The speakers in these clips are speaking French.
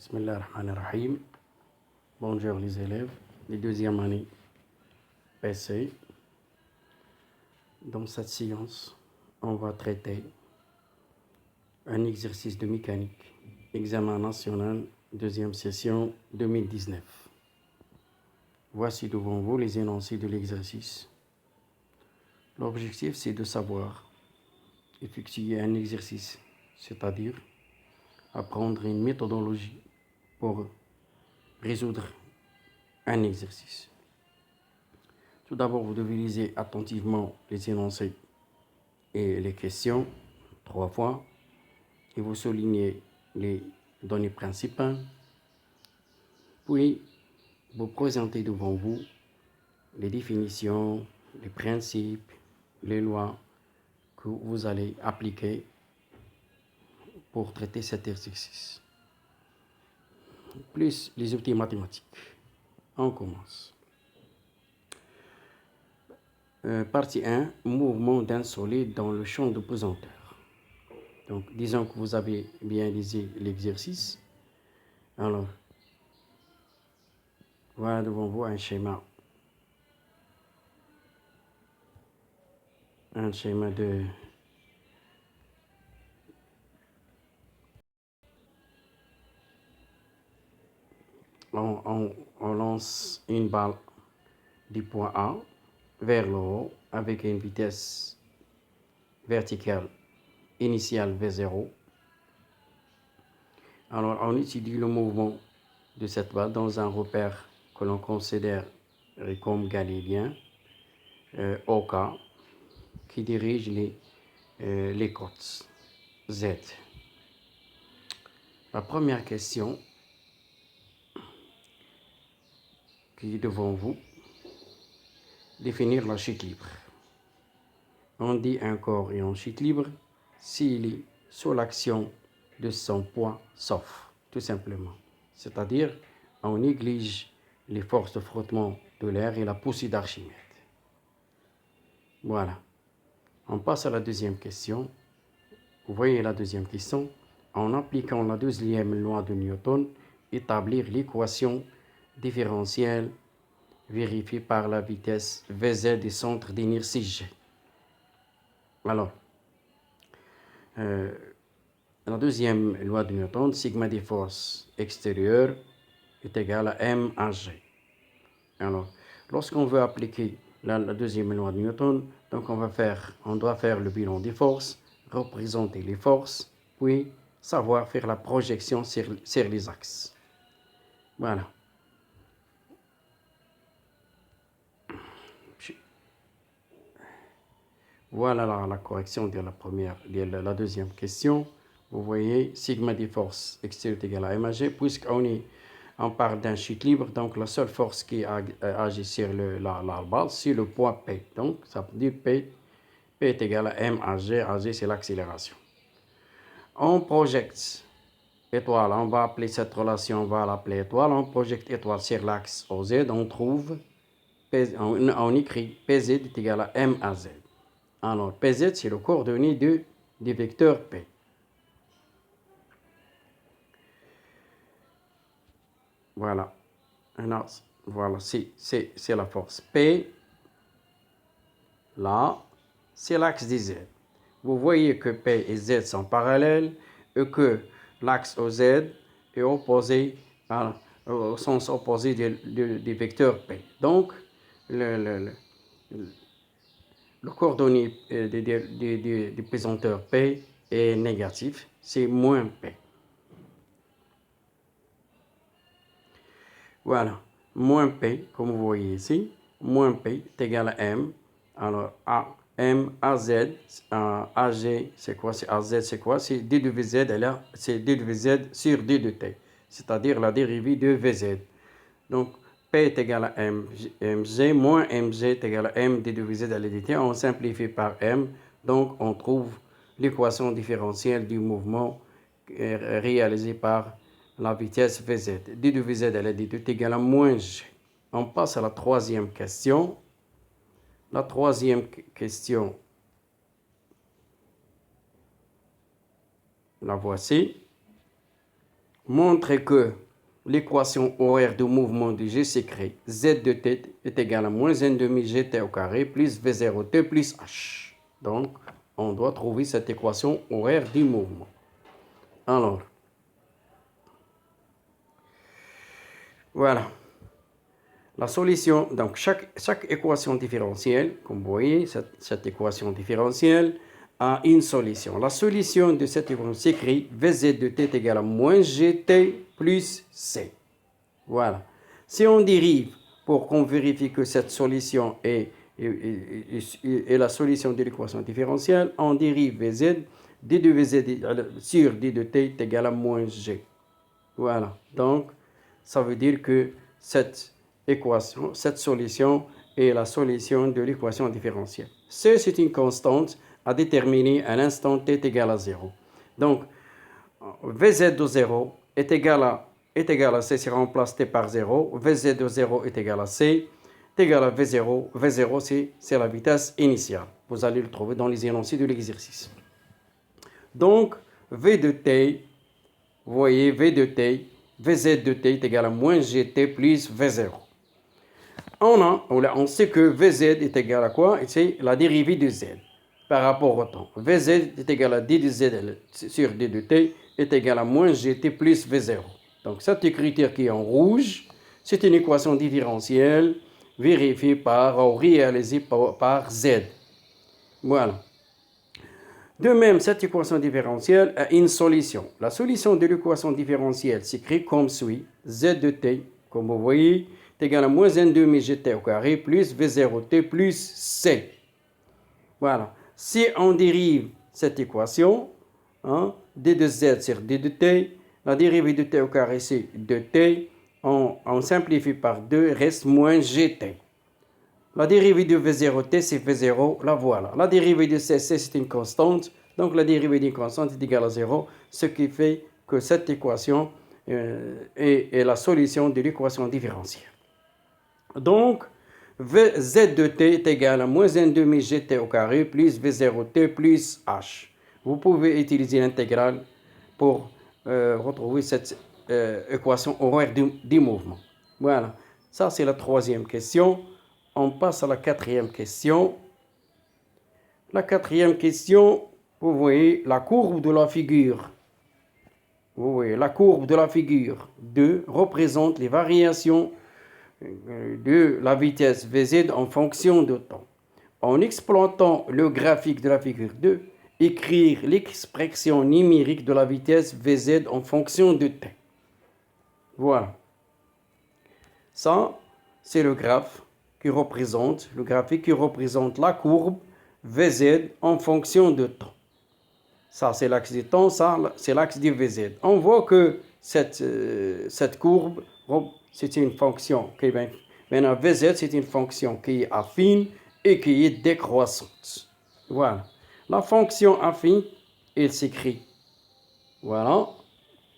Bismillahirrahmanirrahim. Bonjour les élèves de deuxième année PC. Dans cette séance, on va traiter un exercice de mécanique, examen national, deuxième session 2019. Voici devant vous les énoncés de l'exercice. L'objectif, c'est de savoir effectuer un exercice, c'est-à-dire apprendre une méthodologie pour résoudre un exercice. Tout d'abord, vous devez lire attentivement les énoncés et les questions 3 fois et vous soulignez les données principales. Puis, vous présentez devant vous les définitions, les principes, les lois que vous allez appliquer pour traiter cet exercice. Plus les outils mathématiques. On commence. Partie 1, mouvement d'un solide dans le champ de pesanteur. Donc, disons que vous avez bien lisé l'exercice. Alors, voilà devant vous un schéma. Un schéma de... On lance une balle du point A vers le haut avec une vitesse verticale initiale V0. Alors, on étudie le mouvement de cette balle dans un repère que l'on considère comme galiléen, OK, qui dirige les côtes Z. La première question qui est devant vous, définir la chute libre. On dit un corps est en chute libre s'il est sous l'action de son poids sauf, tout simplement. C'est-à-dire, on néglige les forces de frottement de l'air et la poussée d'Archimède. Voilà. On passe à la deuxième question. Vous voyez la deuxième question. En appliquant la deuxième loi de Newton, établir l'équation différentielle vérifiée par la vitesse Vz du centre d'inertie G. Alors, la deuxième loi de Newton, sigma des forces extérieures est égal à M à G. Alors, lorsqu'on veut appliquer la deuxième loi de Newton, donc on doit faire le bilan des forces, représenter les forces, puis savoir faire la projection sur les axes. Voilà. Voilà la correction de la deuxième question. Vous voyez, sigma des forces extérieures est égal à MAG, puisqu'on parle d'un chute libre, donc la seule force qui agit sur la balle, c'est le poids P. Donc, ça veut dire P est égal à MAG, AG c'est l'accélération. On projette étoile, on va appeler cette relation, on va l'appeler étoile, on projette étoile sur l'axe OZ, on écrit PZ est égal à MAZ. Alors, PZ, c'est le coordonnées du vecteur P. Voilà. Alors, voilà, c'est la force. P, là, c'est l'axe des Z. Vous voyez que P et Z sont parallèles et que l'axe OZ est opposé au sens opposé du vecteur P. Donc, le coordonnée du pesanteur P est négatif, c'est moins P. Voilà, moins P, comme vous voyez ici, moins P est égal à M. Alors, M, AZ, AG, c'est quoi? C'est AZ, c'est quoi? C'est D de VZ, c'est D de VZ sur D de T, c'est-à-dire la dérivée de VZ. Donc, P est égal à MG, moins MG est égal à M, D de VZ à l'DT. On simplifie par M, donc on trouve l'équation différentielle du mouvement réalisé par la vitesse Vz. D de Vz à la dt est égal à moins G. On passe à la troisième question. La troisième question, la voici. montre que l'équation horaire de mouvement de G s'écrit Z de t est égal à moins n demi gt au carré plus V0t plus h. Donc, on doit trouver cette équation horaire du mouvement. Alors, voilà. La solution, donc chaque équation différentielle, comme vous voyez, cette équation différentielle a une solution. La solution de cette équation s'écrit Vz de t est égal à moins gt plus c. Voilà. Si on dérive pour qu'on vérifie que cette solution est la solution de l'équation différentielle, on dérive Vz, d de Vz sur d de t est égal à moins g. Voilà. Donc, ça veut dire que cette équation, cette solution est la solution de l'équation différentielle. C, c'est une constante à déterminer à l'instant t est égal à 0. Donc, Vz de 0 est égal à C si on remplace t par 0. Vz de 0 est égal à C, est égal à V0. V0, c'est la vitesse initiale. Vous allez le trouver dans les énoncés de l'exercice. Donc, V de t, vous voyez, V de t, Vz de t est égal à moins gt plus V0. On sait que Vz est égal à quoi? C'est la dérivée de z par rapport au temps. Vz est égal à d de z sur d de t est égal à moins gt plus V0. Donc, cet écriture qui est en rouge, c'est une équation différentielle vérifiée ou réalisée par z. Voilà. De même, cette équation différentielle a une solution. La solution de l'équation différentielle s'écrit comme suit. Z de t, comme vous voyez, est égal à moins n demi gt au carré plus V0t plus c. Voilà. Si on dérive cette équation, d de z sur d de t, la dérivée de t au carré c'est de t, on simplifie par 2, reste moins gt. La dérivée de V0t, c'est V0, la voilà. La dérivée de c, c'est une constante. Donc, la dérivée d'une constante est égale à 0, ce qui fait que cette équation est la solution de l'équation différentielle. Donc, Vz de t est égal à moins n demi gt au carré plus V0t plus h. Vous pouvez utiliser l'intégrale pour retrouver cette équation horaire du mouvement. Voilà. Ça, c'est la troisième question. On passe à la quatrième question. La quatrième question, vous voyez la courbe de la figure. Vous voyez, la courbe de la figure 2 représente les variations de la vitesse Vz en fonction de temps. En exploitant le graphique de la figure 2, écrire l'expression numérique de la vitesse Vz en fonction de t. Voilà. Ça, c'est le graphique qui représente la courbe Vz en fonction de temps. Ça, c'est l'axe du temps, ça, c'est l'axe du Vz. On voit que cette courbe, c'est une fonction qui est maintenant Vz, c'est une fonction qui est affine et qui est décroissante. Voilà. La fonction affine, elle s'écrit. Voilà.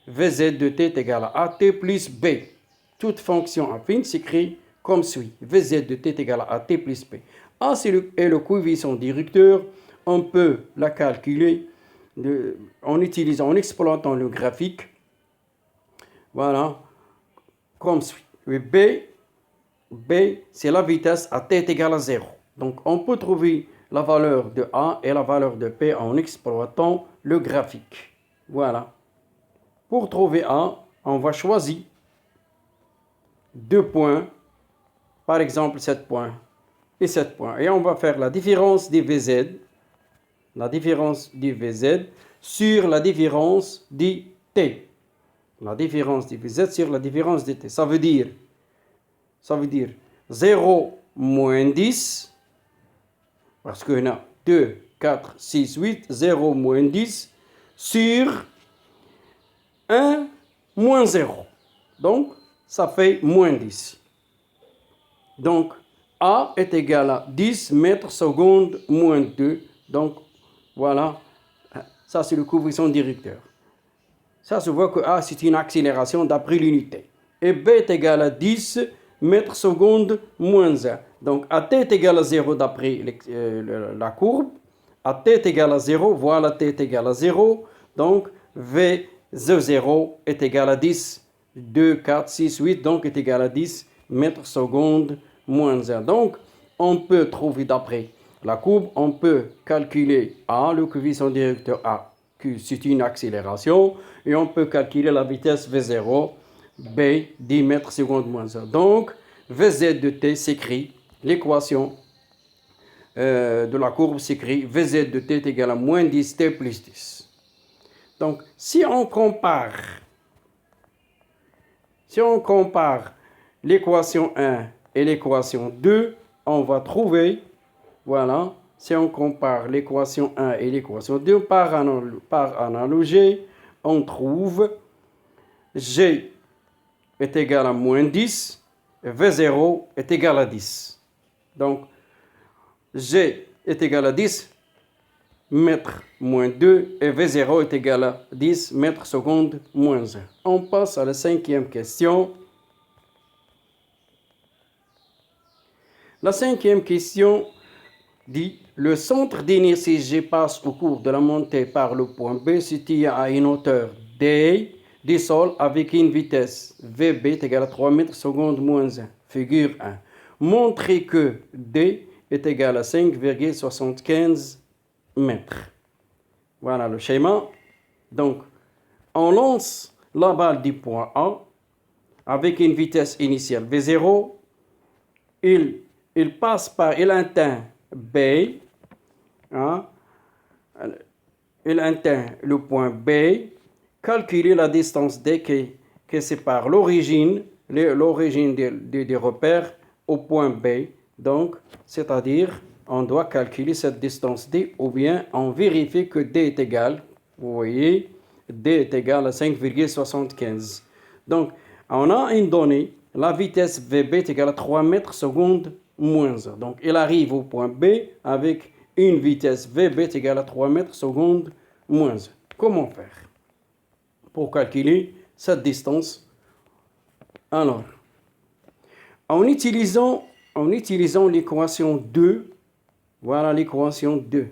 Vz de t est égal à at plus b. Toute fonction affine s'écrit comme suit. Vz de t est égal à at plus b. A est le coefficient directeur. On peut la calculer en exploitant le graphique. Voilà. Comme suit. B, c'est la vitesse à t est égal à 0. Donc, on peut trouver la valeur de A et la valeur de P en exploitant le graphique. Voilà. Pour trouver A, on va choisir 2 points, par exemple 7 points et 7 points. Et on va faire la différence des Vz, sur la différence du T. La différence du Vz sur la différence du T. Ça veut dire 0 moins 10, parce qu'il y en a 2, 4, 6, 8, 0 moins 10 sur 1 moins 0. Donc, ça fait moins 10. Donc, A est égal à 10 mètres secondes moins 2. Donc, voilà, ça c'est le coefficient directeur. Ça se voit que A c'est une accélération d'après l'unité. Et B est égal à 10 mètres secondes moins 1. Donc, AT est égal à 0 d'après la courbe. AT est égal à 0, voilà T est égal à 0. Donc, V 0 est égal à 10. 2, 4, 6, 8, donc est égal à 10 mètres secondes moins 1. Donc, on peut trouver d'après la courbe, on peut calculer A, le coefficient directeur A, que c'est une accélération, et on peut calculer la vitesse V0, B, 10 mètres secondes moins 1. Donc, Vz de t s'écrit, l'équation de la courbe s'écrit Vz de t est égal à moins 10 t plus 10. Donc, si on compare l'équation 1 et l'équation 2, on va trouver, voilà, si on compare l'équation 1 et l'équation 2 par analogie, on trouve G est égal à moins 10, et V0 est égal à 10. Donc, G est égal à 10 mètres moins 2 et V0 est égal à 10 mètres secondes moins 1. On passe à la cinquième question. La cinquième question dit le centre d'inertie G passe au cours de la montée par le point B situé à une hauteur D du sol avec une vitesse VB est égale à 3 mètres secondes moins 1. Figure 1. Montrez que D est égal à 5,75 mètres. Voilà le schéma. Donc, on lance la balle du point A avec une vitesse initiale V0. Il passe par, il atteint B, hein, il atteint le point B, calculer la distance D qui sépare l'origine des repères au point B. Donc, c'est-à-dire, on doit calculer cette distance D ou bien on vérifie que D est égal, vous voyez, D est égal à 5,75. Donc, on a une donnée, la vitesse VB est égale à 3 mètres secondes moins 1. Donc, il arrive au point B avec une vitesse VB est égale à 3 mètres secondes moins 1. Comment faire pour calculer cette distance? Alors, en utilisant l'équation 2, voilà l'équation 2.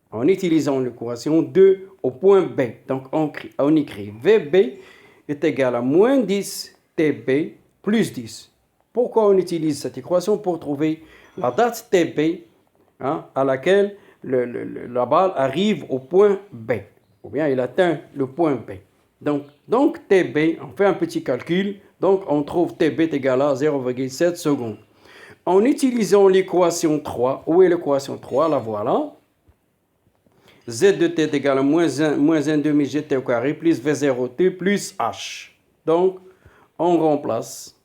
En utilisant l'équation 2 au point B, donc on écrit VB est égal à moins 10 TB plus 10. Pourquoi on utilise cette équation? Pour trouver la date TB, hein, à laquelle la balle arrive au point B, ou bien il atteint le point B. Donc TB, on fait un petit calcul, donc on trouve TB est égal à 0,7 secondes. En utilisant l'équation 3, où est l'équation 3? La voilà. Z de t est égal à moins 1 demi gt au carré plus V0t plus H. Donc, on remplace.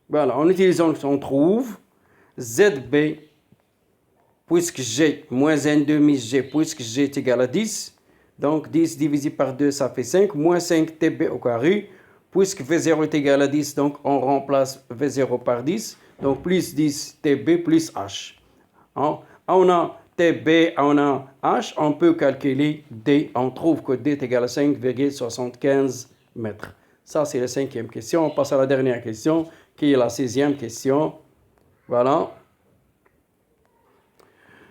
Voilà, en utilisant, on trouve ZB, puisque G, moins 1 demi G, puisque G est égal à 10. Donc, 10 divisé par 2, ça fait 5, moins 5 TB au carré. Puisque V0 est égal à 10, donc on remplace V0 par 10. Donc, plus 10 TB plus H. On a TB, on a H, on peut calculer D. On trouve que D est égal à 5,75 mètres. Ça, c'est la cinquième question. On passe à la dernière question, qui est la sixième question. Voilà.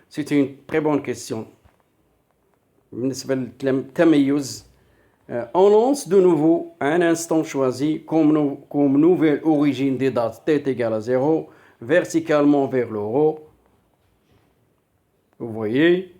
C'est une très bonne question. On lance de nouveau un instant choisi comme nouvelle origine des dates t est égale à 0, verticalement vers le haut. Vous voyez,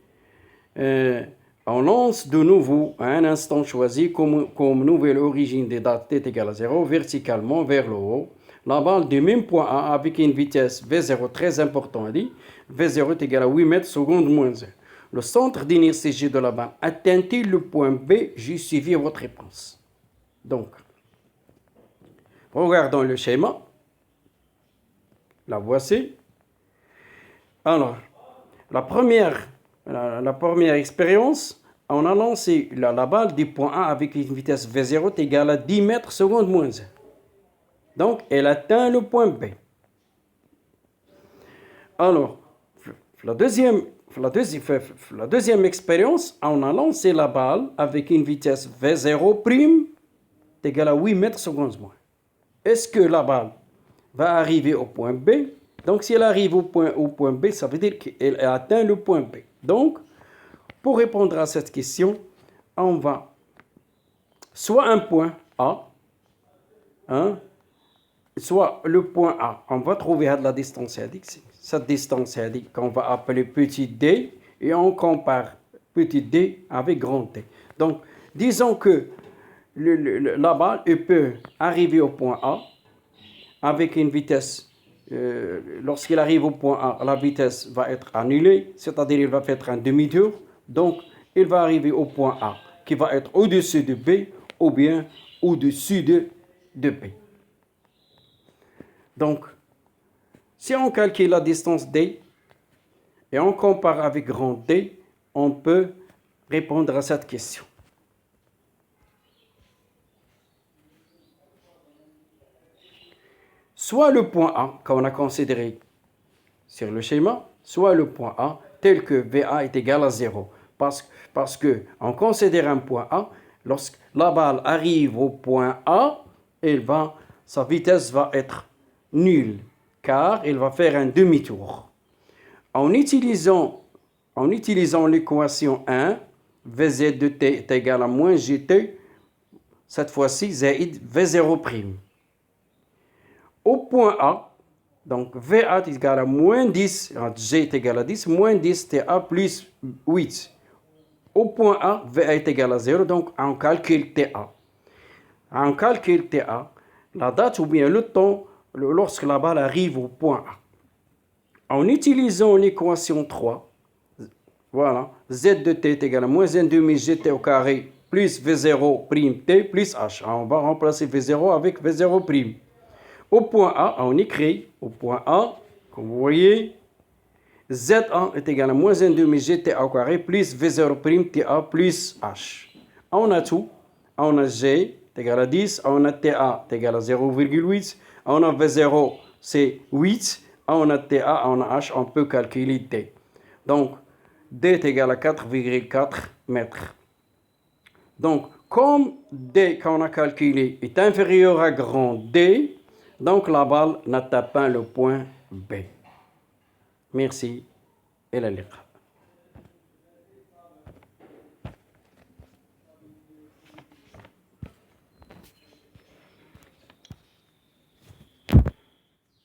on lance de nouveau un instant choisi comme nouvelle origine des dates t est égale à 0, verticalement vers le haut. La balle du même point A avec une vitesse V0 très importante, dit V0 est égal à 8 mètres secondes moins 1. Le centre d'inertie G de la balle atteint-il le point B? J'ai suivi votre réponse. Donc, regardons le schéma. La voici. Alors, la première expérience, on a lancé la balle du point A avec une vitesse V0 égale à 10 mètres secondes moins 1. Donc, elle atteint le point B. Alors, la deuxième expérience, on a lancé la balle avec une vitesse V0' égale à 8 mètres secondes moins. Est-ce que la balle va arriver au point B? Donc, si elle arrive au point B, ça veut dire qu'elle atteint le point B. Donc, pour répondre à cette question, on va soit un point A, hein, soit le point A. On va trouver la distance ici. Cette distance qu'on va appeler petit d, et on compare petit d avec grand D. Donc, disons que la balle peut arriver au point A avec une vitesse. Lorsqu'il arrive au point A, la vitesse va être annulée, c'est-à-dire il va faire un demi-tour. Donc, il va arriver au point A, qui va être au-dessus de B, ou bien au-dessus de B. Donc, si on calcule la distance D, et on compare avec grand D, on peut répondre à cette question. Soit le point A, qu'on a considéré sur le schéma, soit le point A, tel que VA est égal à 0. Parce qu'on considère un point A, lorsque la balle arrive au point A, sa vitesse va être nulle, car elle va faire un demi-tour. En utilisant l'équation 1, Vz de t est égal à moins gt, cette fois-ci, zaïd V0'. Au point A, donc VA est égal à moins 10, G est égal à 10, moins 10 TA plus 8. Au point A, VA est égal à 0, donc on calcule TA. On calcule TA, la date ou bien le temps lorsque la balle arrive au point A. En utilisant l'équation 3, voilà, Z de t est égal à moins 1 demi gt au carré plus V0 prime t plus H. On va remplacer V0 avec V0 prime. Au point A, on écrit, au point A, comme vous voyez, Z1 est égal à moins 1 demi gt au carré plus V0 prime ta plus H. On a tout. On a G est égal à 10, on a TA est égal à 0,8, on a V0 c'est 8, on a TA, on a H, on peut calculer T. Donc, D est égal à 4,4 mètres. Donc, comme D qu'on a calculé est inférieur à grand D, donc la balle n'atteint pas le point B. Merci. إلى اللقاء.